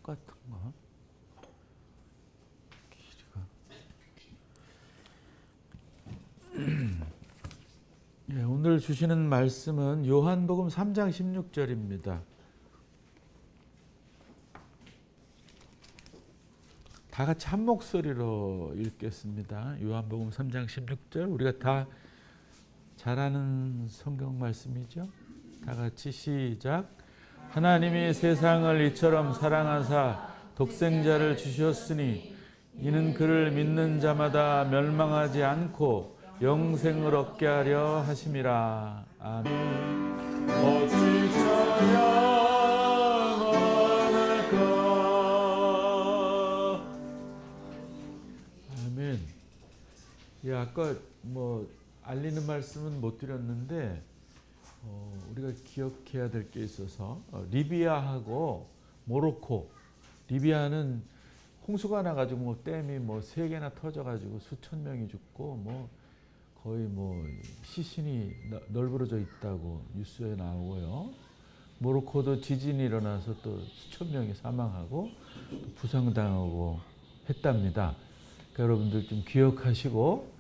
똑같은가? 예, 오늘 주시는 말씀은 요한복음 3장 16절입니다. 다 같이 한 목소리로 읽겠습니다. 요한복음 3장 16절. 우리가 다 잘 아는 성경 말씀이죠. 다 같이 시작. 하나님이 세상을 이처럼 사랑하사 독생자를 주셨으니 이는 그를 믿는 자마다 멸망하지 않고 영생을 얻게 하려 하심이라. 아멘. 어찌 찬양할까. 아멘. 예, 아까 알리는 말씀은 못 드렸는데 우리가 기억해야 될 게 있어서 리비아하고 모로코. 리비아는 홍수가 나가지고 댐이 3개나 터져가지고 수천 명이 죽고 거의 시신이 널브러져 있다고 뉴스에 나오고요. 모로코도 지진이 일어나서 또 수천 명이 사망하고 또 부상당하고 했답니다. 그러니까 여러분들 좀 기억하시고,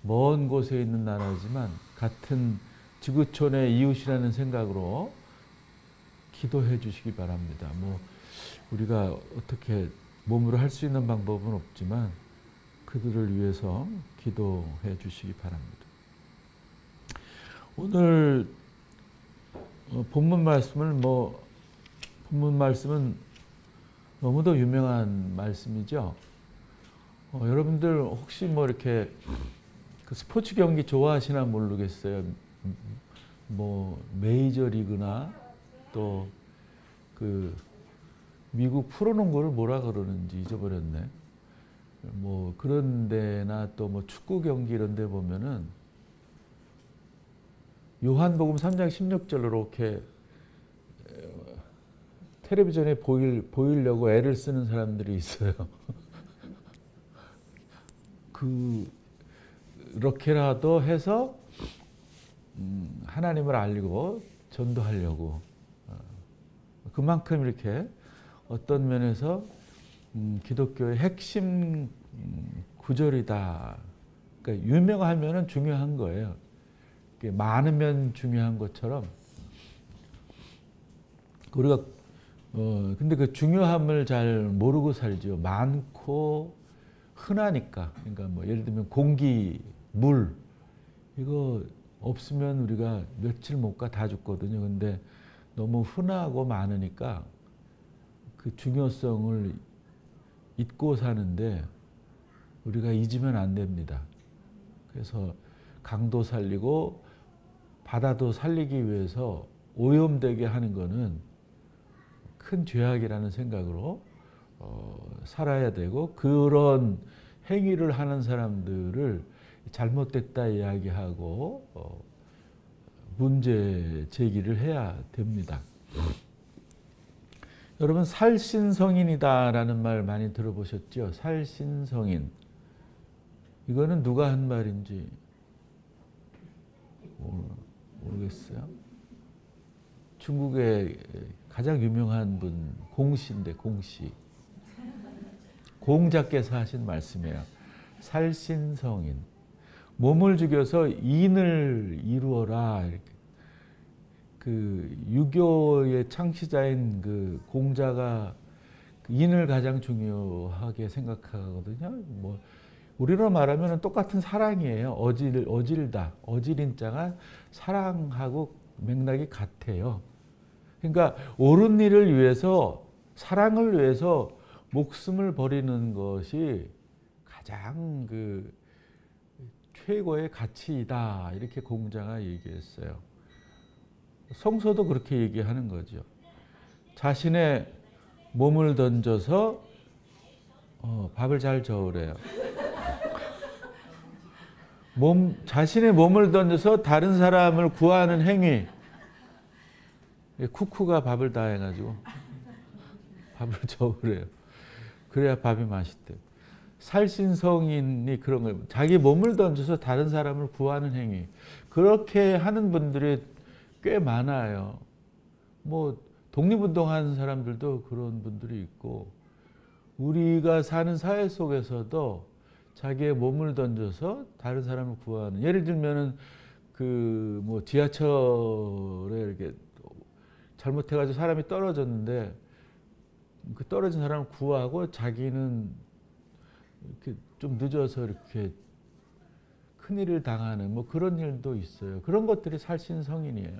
먼 곳에 있는 나라지만 같은 지구촌의 이웃이라는 생각으로 기도해 주시기 바랍니다. 우리가 어떻게 몸으로 할 수 있는 방법은 없지만 그들을 위해서 기도해 주시기 바랍니다. 오늘 본문 말씀은 너무도 유명한 말씀이죠. 여러분들 혹시 이렇게 그 스포츠 경기 좋아하시나 모르겠어요. 메이저리그나 또 그 미국 프로농구를 뭐라 그러는지 잊어버렸네. 그런 데나 또 축구 경기 이런 데 보면은 요한복음 3장 16절로 이렇게 텔레비전에 보이려고 애를 쓰는 사람들이 있어요. 그렇게라도 해서 하나님을 알리고 전도하려고, 그만큼 이렇게 어떤 면에서 기독교의 핵심 구절이다. 그러니까 유명하면은 중요한 거예요. 많으면 중요한 것처럼 우리가 근데 그 중요함을 잘 모르고 살죠. 많고 흔하니까. 그러니까 예를 들면 공기, 물 이거 없으면 우리가 며칠 못 가 다 죽거든요. 근데 너무 흔하고 많으니까 그 중요성을 잊고 사는데 우리가 잊으면 안 됩니다. 그래서 강도 살리고 바다도 살리기 위해서 오염되게 하는 것은 큰 죄악이라는 생각으로 살아야 되고, 그런 행위를 하는 사람들을 잘못됐다 이야기하고 문제 제기를 해야 됩니다. 여러분, 살신성인이다라는 말 많이 들어보셨죠? 살신성인. 이거는 누가 한 말인지 모르겠어요. 중국의 가장 유명한 분, 공시인데, 공시. 공자께서 하신 말씀이에요. 살신성인. 몸을 죽여서 인을 이루어라. 이렇게. 그 유교의 창시자인 그 공자가 인을 가장 중요하게 생각하거든요. 우리로 말하면 똑같은 사랑이에요. 어질다. 어질인자가 사랑하고 맥락이 같아요. 그러니까 옳은 일을 위해서, 사랑을 위해서 목숨을 버리는 것이 가장 그 최고의 가치이다. 이렇게 공자가 얘기했어요. 성서도 그렇게 얘기하는 거죠. 자신의 몸을 던져서 밥을 잘 저으래요. 자신의 몸을 던져서 다른 사람을 구하는 행위. 쿠쿠가 밥을 다 해가지고 밥을 저으래요. 그래야 밥이 맛있대요. 살신성인이 그런 거예요. 자기 몸을 던져서 다른 사람을 구하는 행위. 그렇게 하는 분들이 꽤 많아요. 독립운동하는 사람들도 그런 분들이 있고 우리가 사는 사회 속에서도 자기의 몸을 던져서 다른 사람을 구하는 예를 들면은 그 뭐 지하철에 이렇게 잘못해가지고 사람이 떨어졌는데 그 떨어진 사람을 구하고 자기는 이렇게 좀 늦어서 이렇게 큰일을 당하는 뭐 그런 일도 있어요. 그런 것들이 살신성인이에요.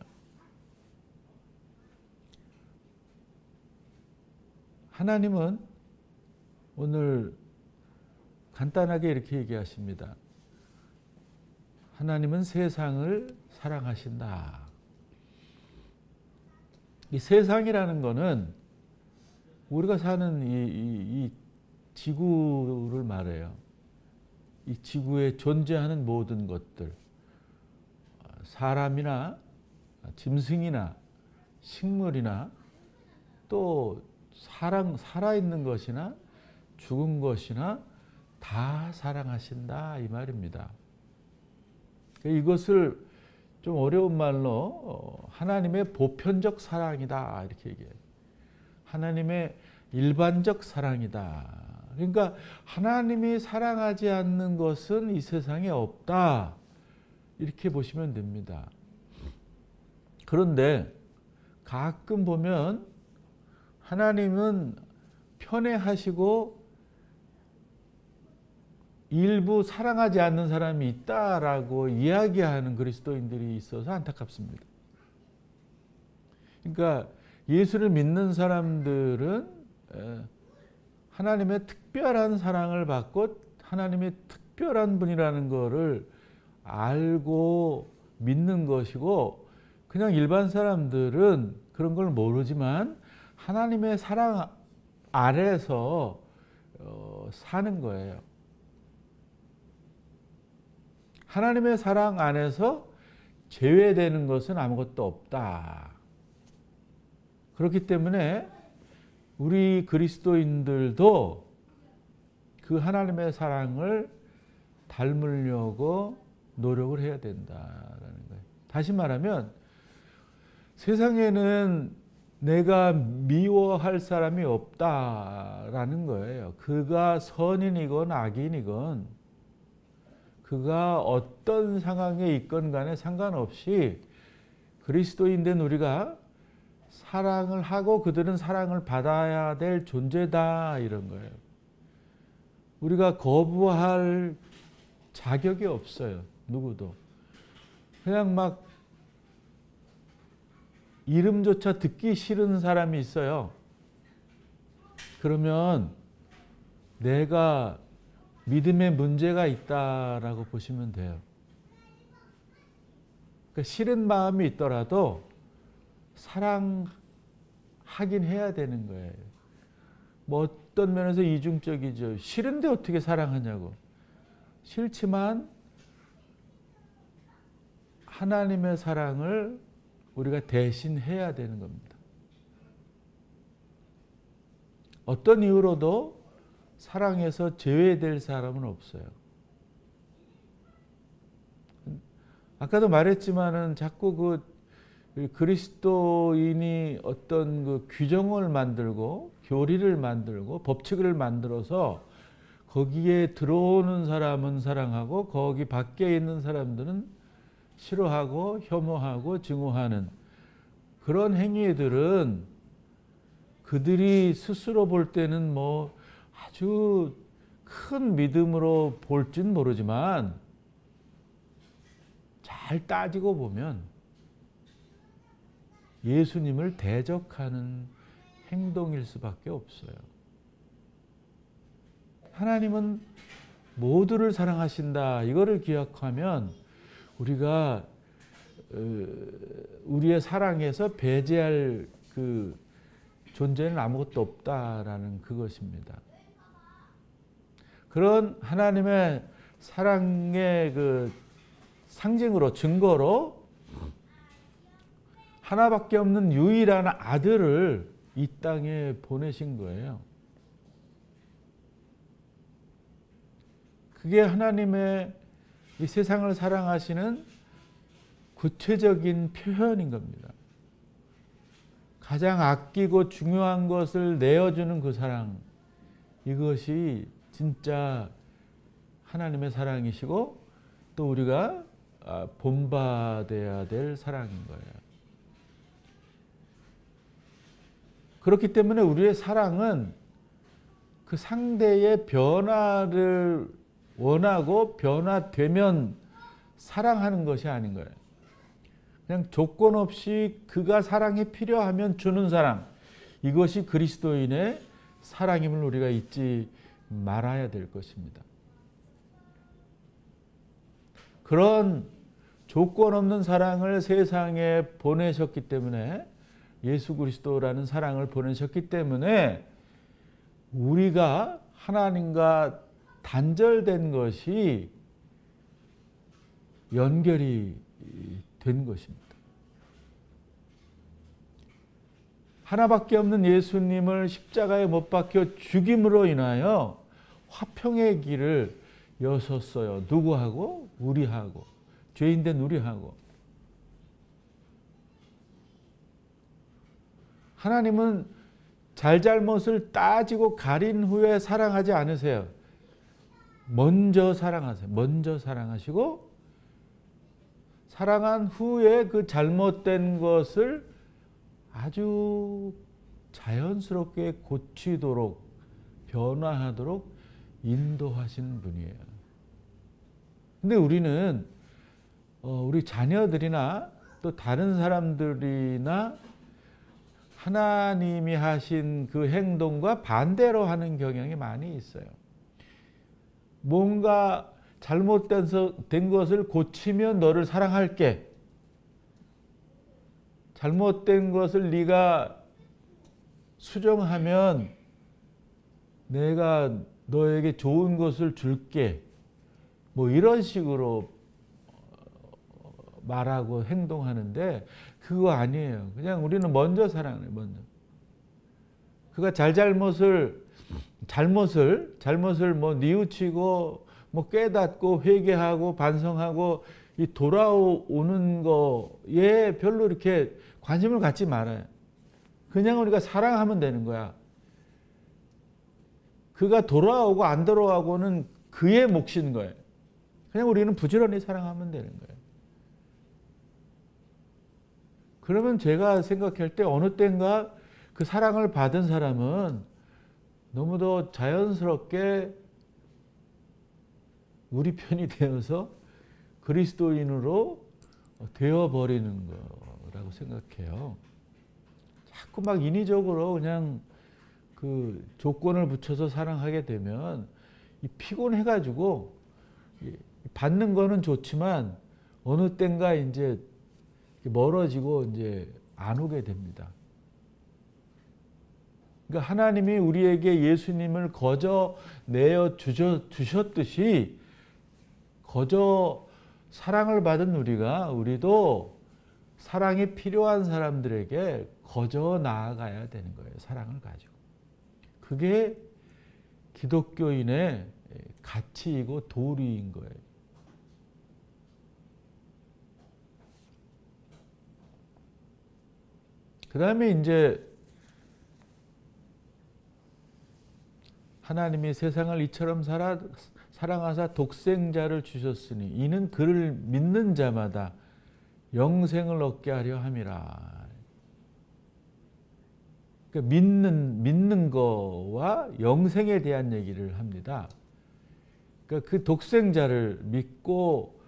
하나님은 오늘 간단하게 이렇게 얘기하십니다. 하나님은 세상을 사랑하신다. 이 세상이라는 거는 우리가 사는 이 지구를 말해요. 이 지구에 존재하는 모든 것들, 사람이나 짐승이나 식물이나 또 살아있는 것이나 죽은 것이나 다 사랑하신다 이 말입니다. 이것을 좀 어려운 말로 하나님의 보편적 사랑이다 이렇게 얘기해요. 하나님의 일반적 사랑이다. 그러니까 하나님이 사랑하지 않는 것은 이 세상에 없다 이렇게 보시면 됩니다. 그런데 가끔 보면 하나님은 편애하시고 일부 사랑하지 않는 사람이 있다라고 이야기하는 그리스도인들이 있어서 안타깝습니다. 그러니까 예수를 믿는 사람들은 하나님의 특별한 사랑을 받고 하나님의 특별한 분이라는 것을 알고 믿는 것이고 그냥 일반 사람들은 그런 걸 모르지만 하나님의 사랑 아래서 사는 거예요. 하나님의 사랑 안에서 제외되는 것은 아무것도 없다. 그렇기 때문에 우리 그리스도인들도 그 하나님의 사랑을 닮으려고 노력을 해야 된다라는 거예요. 다시 말하면 세상에는 내가 미워할 사람이 없다라는 거예요. 그가 선인이건 악인이건 그가 어떤 상황에 있건 간에 상관없이 그리스도인 된 우리가 사랑을 하고 그들은 사랑을 받아야 될 존재다 이런 거예요. 우리가 거부할 자격이 없어요. 누구도. 그냥 막 이름조차 듣기 싫은 사람이 있어요. 그러면 내가 믿음에 문제가 있다라고 보시면 돼요. 그러니까 싫은 마음이 있더라도 사랑하긴 해야 되는 거예요. 뭐 어떤 면에서 이중적이죠. 싫은데 어떻게 사랑하냐고. 싫지만 하나님의 사랑을 우리가 대신 해야 되는 겁니다. 어떤 이유로도 사랑에서 제외될 사람은 없어요. 아까도 말했지만은 자꾸 그 그리스도인이 어떤 그 규정을 만들고 교리를 만들고 법칙을 만들어서 거기에 들어오는 사람은 사랑하고 거기 밖에 있는 사람들은 싫어하고 혐오하고 증오하는 그런 행위들은 그들이 스스로 볼 때는 뭐 아주 큰 믿음으로 볼진 모르지만 잘 따지고 보면 예수님을 대적하는 행동일 수밖에 없어요. 하나님은 모두를 사랑하신다. 이거를 기억하면 우리가 우리의 사랑에서 배제할 그 존재는 아무것도 없다라는 그것입니다. 그런 하나님의 사랑의 그 상징으로 증거로 하나밖에 없는 유일한 아들을 이 땅에 보내신 거예요. 그게 하나님의 이 세상을 사랑하시는 구체적인 표현인 겁니다. 가장 아끼고 중요한 것을 내어주는 그 사랑, 이것이 진짜 하나님의 사랑이시고 또 우리가 본받아야 될 사랑인 거예요. 그렇기 때문에 우리의 사랑은 그 상대의 변화를 원하고 변화되면 사랑하는 것이 아닌 거예요. 그냥 조건 없이 그가 사랑이 필요하면 주는 사랑, 이것이 그리스도인의 사랑임을 우리가 잊지 말아야 될 것입니다. 그런 조건 없는 사랑을 세상에 보내셨기 때문에, 예수 그리스도라는 사랑을 보내셨기 때문에 우리가 하나님과 단절된 것이 연결이 된 것입니다. 하나밖에 없는 예수님을 십자가에 못 박혀 죽임으로 인하여 화평의 길을 여셨어요. 누구하고? 우리하고. 죄인된 우리하고. 하나님은 잘잘못을 따지고 가린 후에 사랑하지 않으세요. 먼저 사랑하세요. 먼저 사랑하시고 사랑한 후에 그 잘못된 것을 아주 자연스럽게 고치도록, 변화하도록 인도하시는 분이에요. 근데 우리는 우리 자녀들이나 또 다른 사람들이나 하나님이 하신 그 행동과 반대로 하는 경향이 많이 있어요. 뭔가 잘못된 것을 고치면 너를 사랑할게. 잘못된 것을 네가 수정하면 내가 너에게 좋은 것을 줄게. 뭐 이런 식으로 말하고 행동하는데 그거 아니에요. 그냥 우리는 먼저 사랑해요. 먼저. 그가 잘못을 뭐 뉘우치고 뭐 깨닫고 회개하고 반성하고 이 돌아오는 거에 별로 이렇게 관심을 갖지 말아요. 그냥 우리가 사랑하면 되는 거야. 그가 돌아오고 안 돌아오고는 그의 몫인 거예요. 그냥 우리는 부지런히 사랑하면 되는 거예요. 그러면 제가 생각할 때 어느 때인가 그 사랑을 받은 사람은 너무도 자연스럽게 우리 편이 되어서 그리스도인으로 되어버리는 거라고 생각해요. 자꾸 막 인위적으로 그냥 그 조건을 붙여서 사랑하게 되면 피곤해가지고 받는 거는 좋지만 어느 땐가 이제 멀어지고 이제 안 오게 됩니다. 그러니까 하나님이 우리에게 예수님을 거저 내어 주셨듯이 거저 사랑을 받은 우리도 사랑이 필요한 사람들에게 거저 나아가야 되는 거예요. 사랑을 가지고. 그게 기독교인의 가치이고 도리인 거예요. 그 다음에 이제 하나님이 세상을 이처럼 사랑하사 독생자를 주셨으니 이는 그를 믿는 자마다 영생을 얻게 하려 함이라. 그러니까 믿는 거와 영생에 대한 얘기를 합니다. 그러니까 그 독생자를 믿고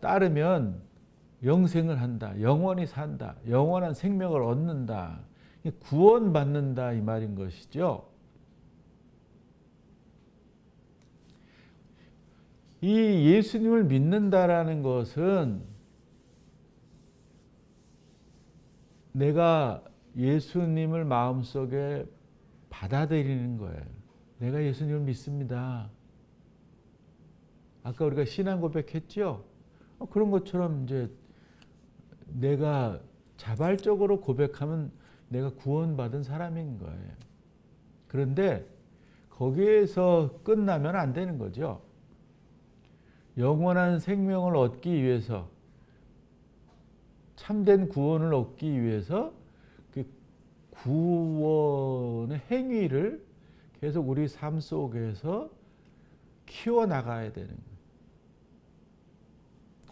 따르면 영생을 한다. 영원히 산다. 영원한 생명을 얻는다. 구원받는다 이 말인 것이죠. 이 예수님을 믿는다라는 것은 내가 예수님을 마음속에 받아들이는 거예요. 내가 예수님을 믿습니다. 아까 우리가 신앙 고백했죠? 그런 것처럼 이제 내가 자발적으로 고백하면 내가 구원받은 사람인 거예요. 그런데 거기에서 끝나면 안 되는 거죠. 영원한 생명을 얻기 위해서 참된 구원을 얻기 위해서 그 구원의 행위를 계속 우리 삶 속에서 키워나가야 되는 거예요.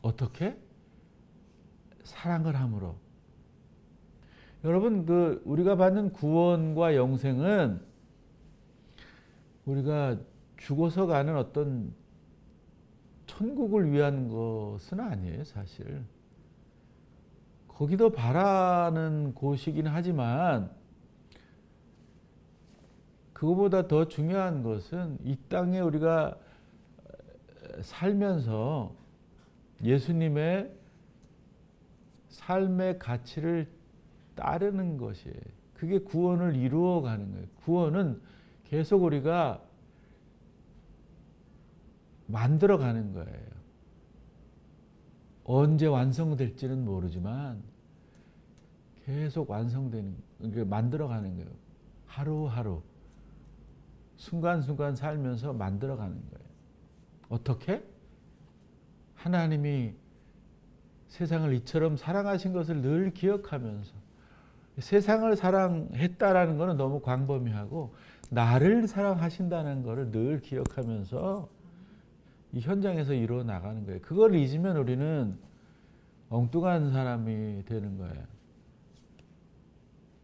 어떻게? 사랑을 함으로. 여러분, 우리가 받는 구원과 영생은 우리가 죽어서 가는 어떤 천국을 위한 것은 아니에요, 사실. 거기도 바라는 곳이긴 하지만 그거보다 더 중요한 것은 이 땅에 우리가 살면서 예수님의 삶의 가치를 따르는 것이에요. 그게 구원을 이루어가는 거예요. 구원은 계속 우리가 만들어가는 거예요. 언제 완성될지는 모르지만 계속 완성되는, 만들어가는 거예요. 하루하루 순간순간 살면서 만들어가는 거예요. 어떻게? 하나님이 세상을 이처럼 사랑하신 것을 늘 기억하면서, 세상을 사랑했다라는 것은 너무 광범위하고 나를 사랑하신다는 것을 늘 기억하면서 이 현장에서 이루어 나가는 거예요. 그걸 잊으면 우리는 엉뚱한 사람이 되는 거예요.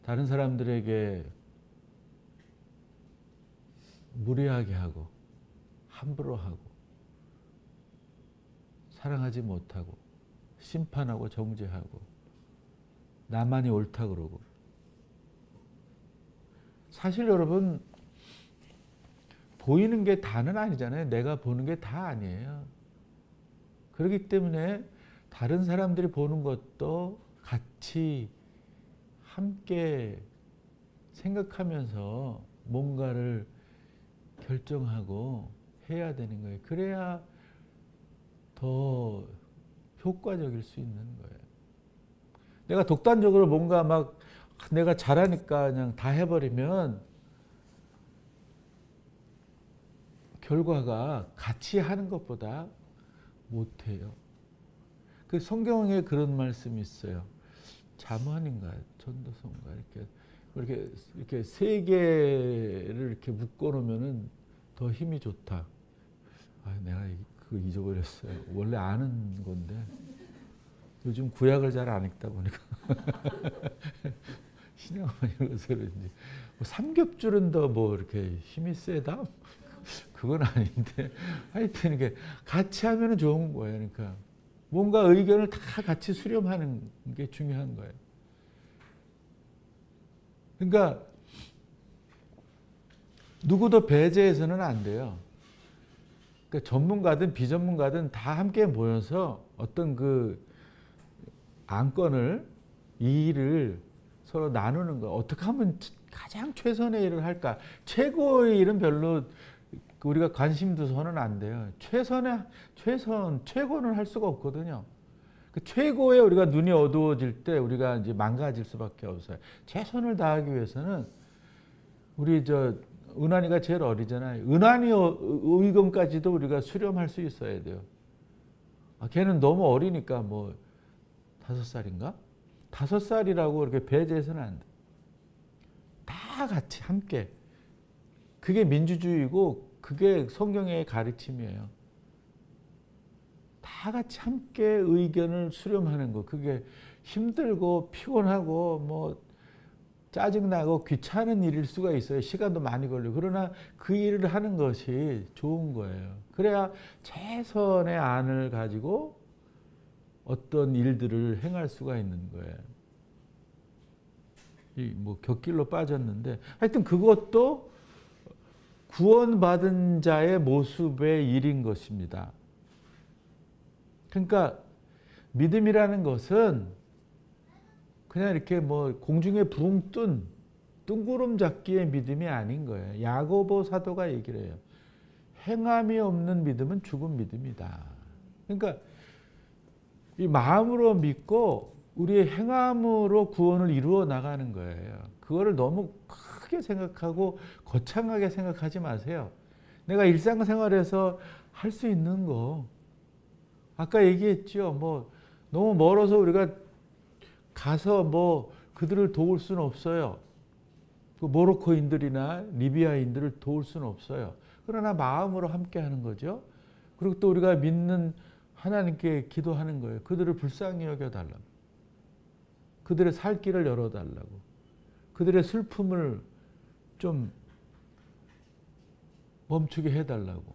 다른 사람들에게 무례하게 하고 함부로 하고 사랑하지 못하고 심판하고 정죄하고 나만이 옳다 그러고. 사실 여러분, 보이는 게 다는 아니잖아요. 내가 보는 게 다 아니에요. 그렇기 때문에 다른 사람들이 보는 것도 같이 함께 생각하면서 뭔가를 결정하고 해야 되는 거예요. 그래야 더 효과적일 수 있는 거예요. 내가 독단적으로 뭔가 막 내가 잘하니까 그냥 다 해버리면 결과가 같이 하는 것보다 못해요. 그 성경에 그런 말씀이 있어요. 잠언인가요? 전도서인가? 이렇게 세 개를 이렇게 묶어놓으면은 더 힘이 좋다. 아, 내가 그거 잊어버렸어요. 원래 아는 건데 요즘 구약을 잘 안 읽다 보니까 신약만 읽어서 그런지. 뭐 삼겹줄은 더 뭐 이렇게 힘이 세다? 그건 아닌데 하여튼 이게 같이 하면은 좋은 거예요. 그러니까 뭔가 의견을 다 같이 수렴하는 게 중요한 거예요. 그러니까 누구도 배제해서는 안 돼요. 그러니까 전문가든 비전문가든 다 함께 모여서 어떤 그 안건을, 이 일을 서로 나누는 거. 어떻게 하면 가장 최선의 일을 할까? 최고의 일은 별로 우리가 관심 두서는 안 돼요. 최고는 할 수가 없거든요. 그 최고에 우리가 눈이 어두워질 때 우리가 이제 망가질 수밖에 없어요. 최선을 다하기 위해서는 우리 은환이가 제일 어리잖아요. 은환이 의견까지도 우리가 수렴할 수 있어야 돼요. 아, 걔는 너무 어리니까 뭐 5살인가? 5살이라고 이렇게 배제해서는 안 돼. 다 같이 함께. 그게 민주주의고 그게 성경의 가르침이에요. 다 같이 함께 의견을 수렴하는 거. 그게 힘들고 피곤하고 뭐 짜증나고 귀찮은 일일 수가 있어요. 시간도 많이 걸리고. 그러나 그 일을 하는 것이 좋은 거예요. 그래야 최선의 안을 가지고 어떤 일들을 행할 수가 있는 거예요. 뭐 곁길로 빠졌는데 하여튼 그것도 구원받은 자의 모습의 일인 것입니다. 그러니까 믿음이라는 것은 그냥 이렇게 뭐 공중에 붕 뜬 뜬구름 잡기의 믿음이 아닌 거예요. 야고보 사도가 얘기를 해요. 행함이 없는 믿음은 죽은 믿음이다. 그러니까 이 마음으로 믿고 우리의 행함으로 구원을 이루어 나가는 거예요. 그거를 너무 크게 생각하고 거창하게 생각하지 마세요. 내가 일상생활에서 할 수 있는 거. 아까 얘기했죠. 뭐 너무 멀어서 우리가 가서 뭐 그들을 도울 수는 없어요. 그 모로코인들이나 리비아인들을 도울 수는 없어요. 그러나 마음으로 함께 하는 거죠. 그리고 또 우리가 믿는 하나님께 기도하는 거예요. 그들을 불쌍히 여겨달라고. 그들의 살 길을 열어달라고. 그들의 슬픔을 좀 멈추게 해달라고.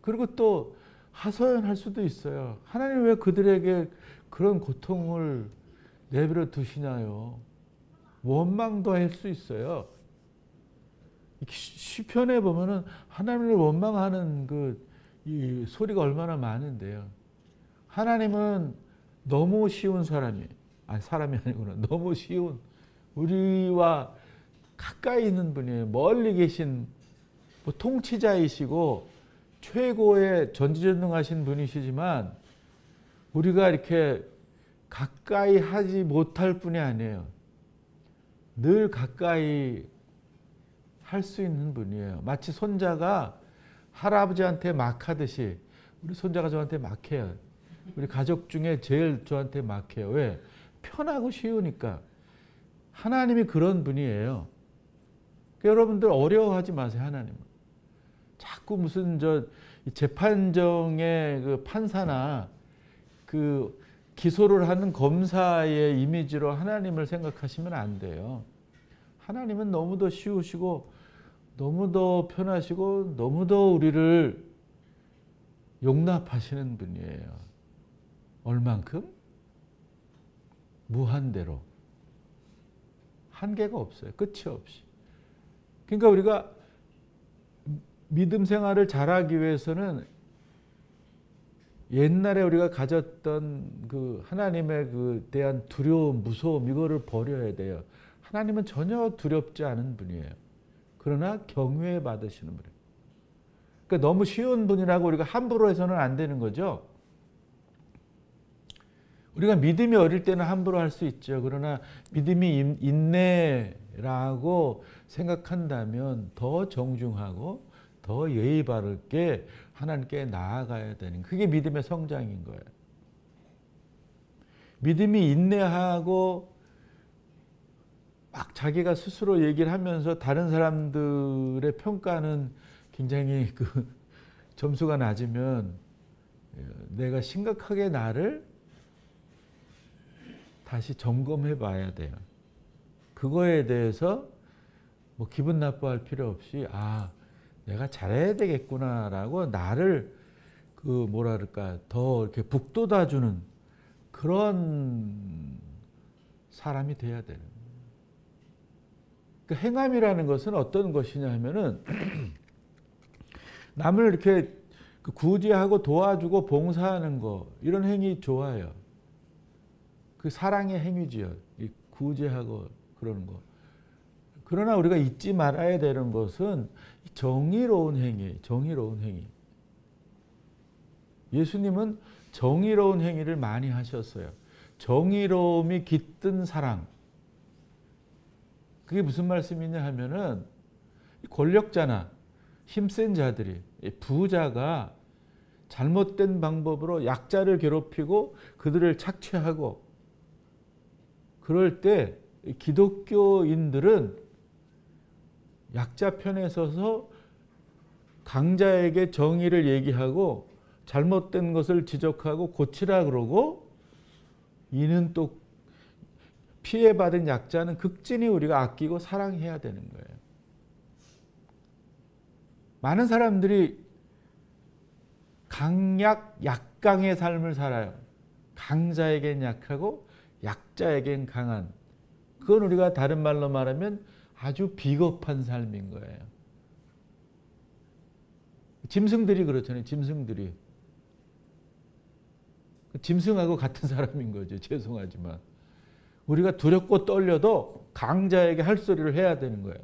그리고 또 하소연할 수도 있어요. 하나님 왜 그들에게 그런 고통을 내버려 두시나요? 원망도 할 수 있어요. 시편에 보면은 하나님을 원망하는 이 소리가 얼마나 많은데요. 하나님은 너무 쉬운 사람이 아니구나. 너무 쉬운, 우리와 가까이 있는 분이에요. 멀리 계신 뭐 통치자이시고 최고의 전지전능하신 분이시지만 우리가 이렇게 가까이 하지 못할 분이 아니에요. 늘 가까이 할 수 있는 분이에요. 마치 손자가 할아버지한테 막 하듯이 우리 손자가 저한테 막 해요. 우리 가족 중에 제일 저한테 막 해요. 왜? 편하고 쉬우니까. 하나님이 그런 분이에요. 그러니까 여러분들 어려워하지 마세요. 하나님은. 자꾸 무슨 재판정의 그 판사나 그 기소를 하는 검사의 이미지로 하나님을 생각하시면 안 돼요. 하나님은 너무도 쉬우시고 너무도 편하시고 너무도 우리를 용납하시는 분이에요. 얼만큼? 무한대로. 한계가 없어요. 끝이 없이. 그러니까 우리가 믿음 생활을 잘하기 위해서는 옛날에 우리가 가졌던 그 하나님에 대한 두려움, 무서움 이거를 버려야 돼요. 하나님은 전혀 두렵지 않은 분이에요. 그러나 경외 받으시는 분이에요. 그러니까 너무 쉬운 분이라고 우리가 함부로 해서는 안 되는 거죠. 우리가 믿음이 어릴 때는 함부로 할 수 있죠. 그러나 믿음이 인내라고 생각한다면 더 정중하고 더 예의 바르게 하나님께 나아가야 되는, 그게 믿음의 성장인 거예요. 믿음이 인내하고 막 자기가 스스로 얘기를 하면서 다른 사람들의 평가는 굉장히 점수가 낮으면 내가 심각하게 나를 다시 점검해 봐야 돼요. 그거에 대해서 뭐 기분 나빠할 필요 없이 내가 잘해야 되겠구나라고 나를 더 이렇게 북돋아주는 그런 사람이 돼야 되는. 그 행함이라는 것은 어떤 것이냐 하면은 남을 이렇게 구제하고 도와주고 봉사하는 거, 이런 행위 좋아요. 그 사랑의 행위지요. 구제하고 그러는 거. 그러나 우리가 잊지 말아야 되는 것은 정의로운 행위, 정의로운 행위. 예수님은 정의로운 행위를 많이 하셨어요. 정의로움이 깃든 사랑. 그게 무슨 말씀이냐 하면은 권력자나 힘센 자들이, 부자가 잘못된 방법으로 약자를 괴롭히고 그들을 착취하고 그럴 때 기독교인들은 약자 편에 서서 강자에게 정의를 얘기하고 잘못된 것을 지적하고 고치라 그러고, 이는 또 피해받은 약자는 극진히 우리가 아끼고 사랑해야 되는 거예요. 많은 사람들이 강약, 약강의 삶을 살아요. 강자에겐 약하고 약자에겐 강한. 그건 우리가 다른 말로 말하면 아주 비겁한 삶인 거예요. 짐승들이 그렇잖아요. 짐승들이. 짐승하고 같은 사람인 거죠. 죄송하지만. 우리가 두렵고 떨려도 강자에게 할 소리를 해야 되는 거예요.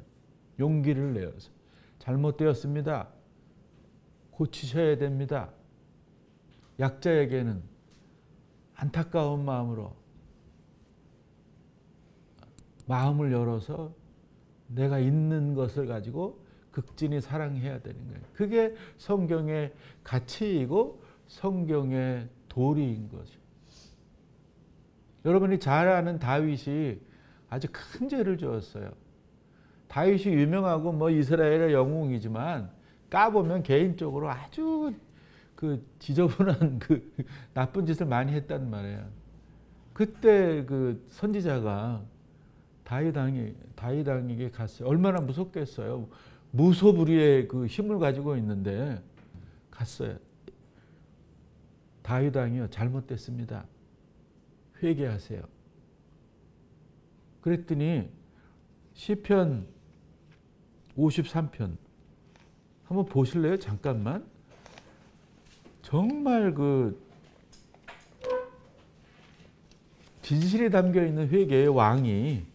용기를 내어서. 잘못되었습니다. 고치셔야 됩니다. 약자에게는 안타까운 마음으로 마음을 열어서 내가 있는 것을 가지고 극진히 사랑해야 되는 거예요. 그게 성경의 가치이고 성경의 도리인 거죠. 여러분이 잘 아는 다윗이 아주 큰 죄를 지었어요. 다윗이 유명하고 뭐 이스라엘의 영웅이지만 까보면 개인적으로 아주 그 지저분한 그 나쁜 짓을 많이 했단 말이에요. 그때 그 선지자가 다윗왕에게 갔어요. 얼마나 무섭겠어요. 무소불위의 그 힘을 가지고 있는데 갔어요. 다윗왕이요, 잘못됐습니다. 회개하세요. 그랬더니 시편 53편 한번 보실래요? 잠깐만. 정말 그 진실이 담겨 있는 회개의 왕이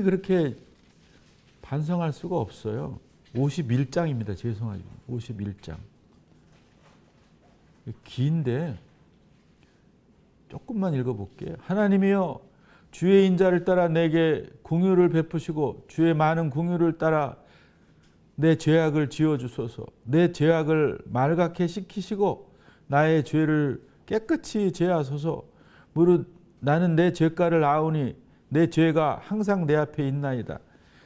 그렇게 반성할 수가 없어요. 51장입니다. 죄송하죠. 51장. 긴데 조금만 읽어볼게요. 하나님이여, 주의 인자를 따라 내게 긍휼을 베푸시고 주의 많은 긍휼을 따라 내 죄악을 지어주소서. 내 죄악을 말갛게 씻기시고 나의 죄를 깨끗이 제하소서. 무릇 나는 내 죄가를 아오니 내 죄가 항상 내 앞에 있나이다.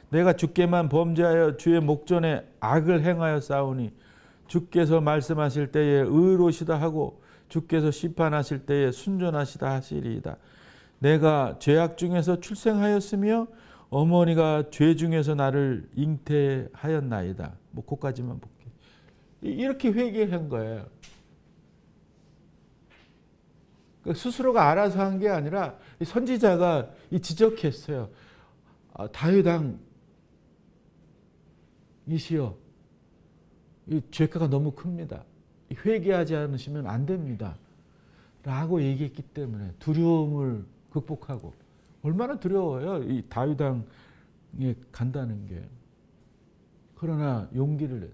내가 주께만 범죄하여 주의 목전에 악을 행하여 싸우니 주께서 말씀하실 때에 의로시다 하고 주께서 심판하실 때에 순전하시다 하시리이다. 내가 죄악 중에서 출생하였으며 어머니가 죄 중에서 나를 잉태하였나이다. 뭐 그까지만 볼게요. 이렇게 회개한 거예요. 스스로가 알아서 한 게 아니라 선지자가 지적했어요. 다윗왕 이시여, 이 죄가가 너무 큽니다. 회개하지 않으시면 안 됩니다. 라고 얘기했기 때문에 두려움을 극복하고, 얼마나 두려워요. 이 다윗왕에 간다는 게. 그러나 용기를 내.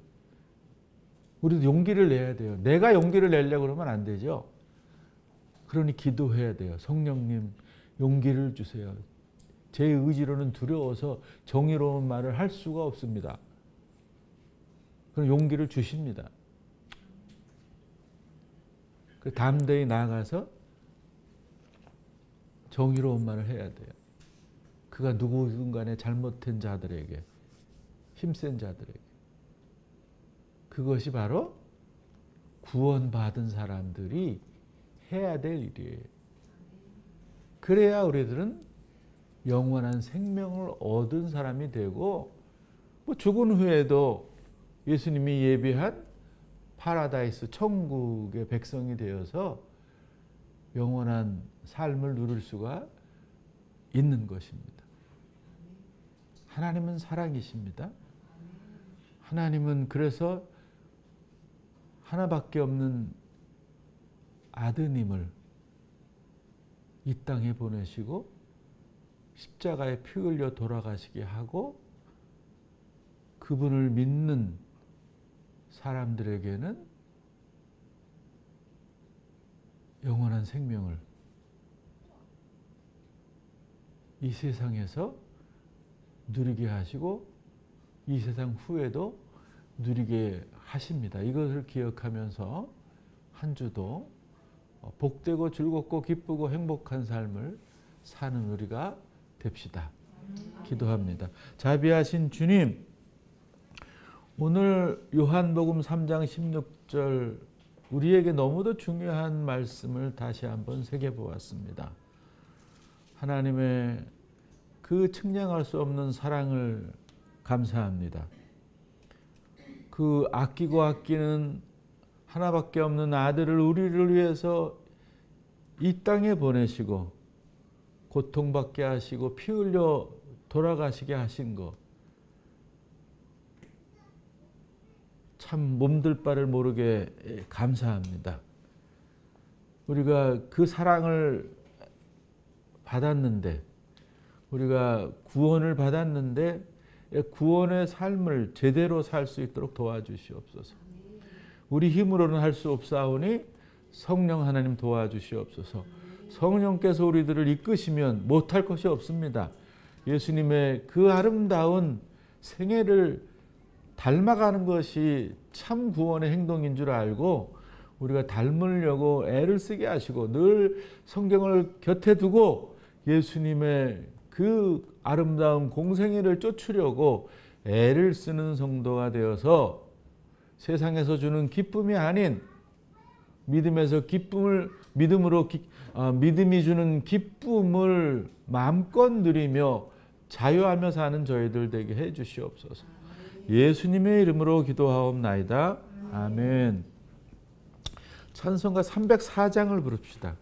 우리도 용기를 내야 돼요. 내가 용기를 내려고 그러면 안 되죠. 그러니 기도해야 돼요. 성령님 용기를 주세요. 제 의지로는 두려워서 정의로운 말을 할 수가 없습니다. 그럼 용기를 주십니다. 담대히 나아가서 정의로운 말을 해야 돼요. 그가 누구든 간에 잘못된 자들에게, 힘센 자들에게. 그것이 바로 구원받은 사람들이 해야 될 일이에요. 그래야 우리들은 영원한 생명을 얻은 사람이 되고, 뭐 죽은 후에도 예수님이 예비한 파라다이스 천국의 백성이 되어서 영원한 삶을 누릴 수가 있는 것입니다. 하나님은 사랑이십니다. 하나님은 그래서 하나밖에 없는 아드님을 이 땅에 보내시고 십자가에 피 흘려 돌아가시게 하고, 그분을 믿는 사람들에게는 영원한 생명을 이 세상에서 누리게 하시고 이 세상 후에도 누리게 하십니다. 이것을 기억하면서 한 주도 복되고 즐겁고 기쁘고 행복한 삶을 사는 우리가 됩시다. 기도합니다. 자비하신 주님, 오늘 요한복음 3장 16절 우리에게 너무도 중요한 말씀을 다시 한번 새겨보았습니다. 하나님의 그 측량할 수 없는 사랑을 감사합니다. 그 아끼고 아끼는 하나밖에 없는 아들을 우리를 위해서 이 땅에 보내시고 고통받게 하시고 피 흘려 돌아가시게 하신 것, 참 몸둘 바를 모르게 감사합니다. 우리가 그 사랑을 받았는데, 우리가 구원을 받았는데 구원의 삶을 제대로 살 수 있도록 도와주시옵소서. 우리 힘으로는 할 수 없사오니 성령 하나님 도와주시옵소서. 성령께서 우리들을 이끄시면 못할 것이 없습니다. 예수님의 그 아름다운 생애를 닮아가는 것이 참 구원의 행동인 줄 알고 우리가 닮으려고 애를 쓰게 하시고 늘 성경을 곁에 두고 예수님의 그 아름다운 공생애를 쫓으려고 애를 쓰는 성도가 되어서 세상에서 주는 기쁨이 아닌 믿음에서 기쁨을 믿음이 주는 기쁨을 마음껏 누리며 자유하며 사는 저희들 되게 해 주시옵소서. 예수님의 이름으로 기도하옵나이다. 아멘. 찬송가 304장을 부릅시다.